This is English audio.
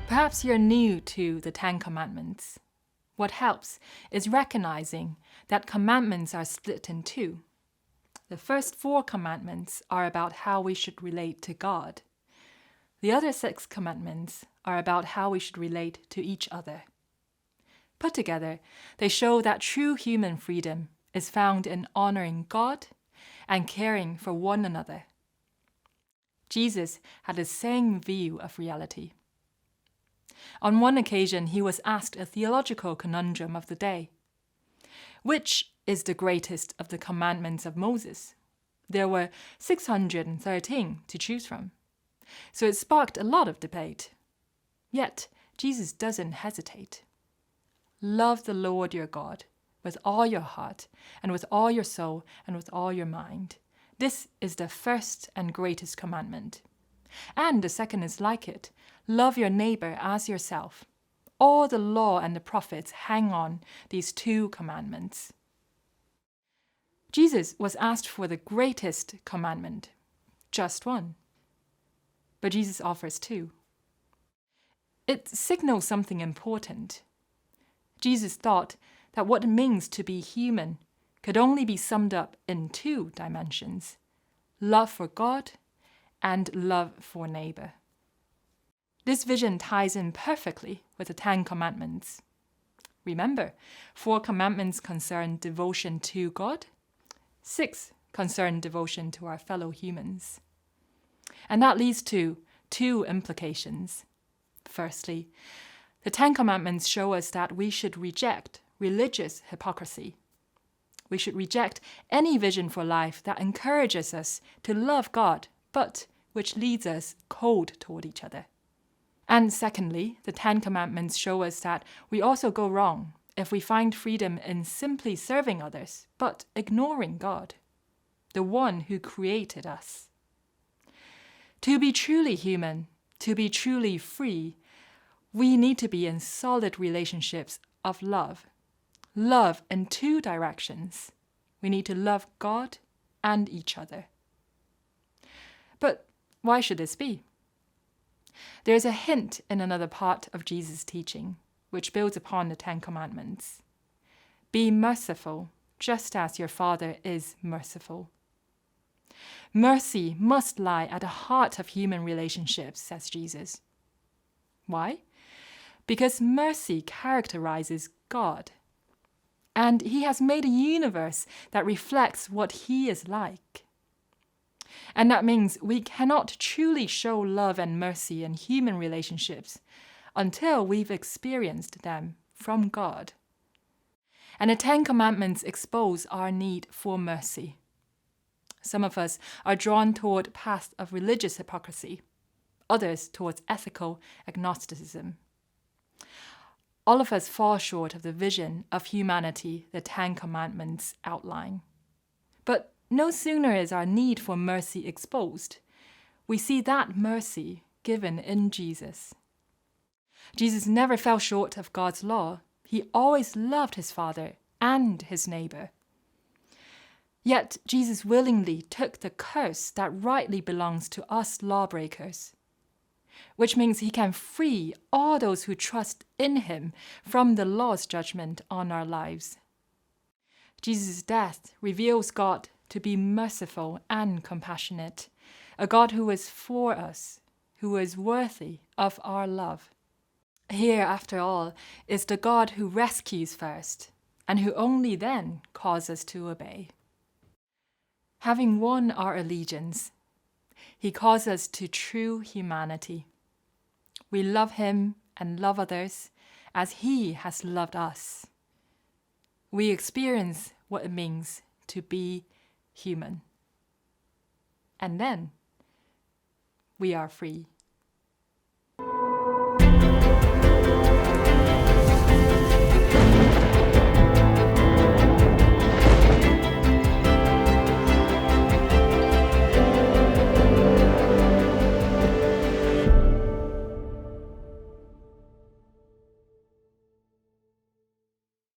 Perhaps you're new to the Ten Commandments. What helps is recognizing that commandments are split in two. The first 4 commandments are about how we should relate to God. The other 6 commandments are about how we should relate to each other. Put together, they show that true human freedom is found in honoring God and caring for one another. Jesus had the same view of reality. On one occasion, he was asked a theological conundrum of the day. Which is the greatest of the commandments of Moses? There were 613 to choose from, so it sparked a lot of debate. Yet, Jesus doesn't hesitate. Love the Lord your God with all your heart and with all your soul and with all your mind. This is the first and greatest commandment. And the second is like it. Love your neighbor as yourself. All the law and the prophets hang on these 2 commandments. Jesus was asked for the greatest commandment, just one. But Jesus offers 2. It signals something important. Jesus thought that what it means to be human could only be summed up in 2 dimensions: love for God and love for neighbor. This vision ties in perfectly with the 10 Commandments. Remember, 4 commandments concern devotion to God, 6 concern devotion to our fellow humans. And that leads to 2 implications. Firstly, the 10 Commandments show us that we should reject religious hypocrisy. We should reject any vision for life that encourages us to love God, but which leads us cold toward each other. And secondly, the 10 Commandments show us that we also go wrong if we find freedom in simply serving others, but ignoring God, the one who created us. To be truly human, to be truly free, we need to be in solid relationships of love. Love in 2 directions. We need to love God and each other. But why should this be? There's a hint in another part of Jesus' teaching, which builds upon the 10 Commandments. Be merciful, just as your Father is merciful. Mercy must lie at the heart of human relationships, says Jesus. Why? Because mercy characterizes God. And he has made a universe that reflects what he is like. And that means we cannot truly show love and mercy in human relationships until we've experienced them from God. And the 10 Commandments expose our need for mercy. Some of us are drawn toward paths of religious hypocrisy, others towards ethical agnosticism. All of us fall short of the vision of humanity the 10 Commandments outline. But no sooner is our need for mercy exposed, we see that mercy given in Jesus. Jesus never fell short of God's law. He always loved his Father and his neighbor. Yet Jesus willingly took the curse that rightly belongs to us lawbreakers, which means he can free all those who trust in him from the law's judgment on our lives. Jesus' death reveals God to be merciful and compassionate, a God who is for us, who is worthy of our love. Here, after all, is the God who rescues first, and who only then calls us to obey. Having won our allegiance, he calls us to true humanity. We love him and love others as he has loved us. We experience what it means to be human. And then we are free.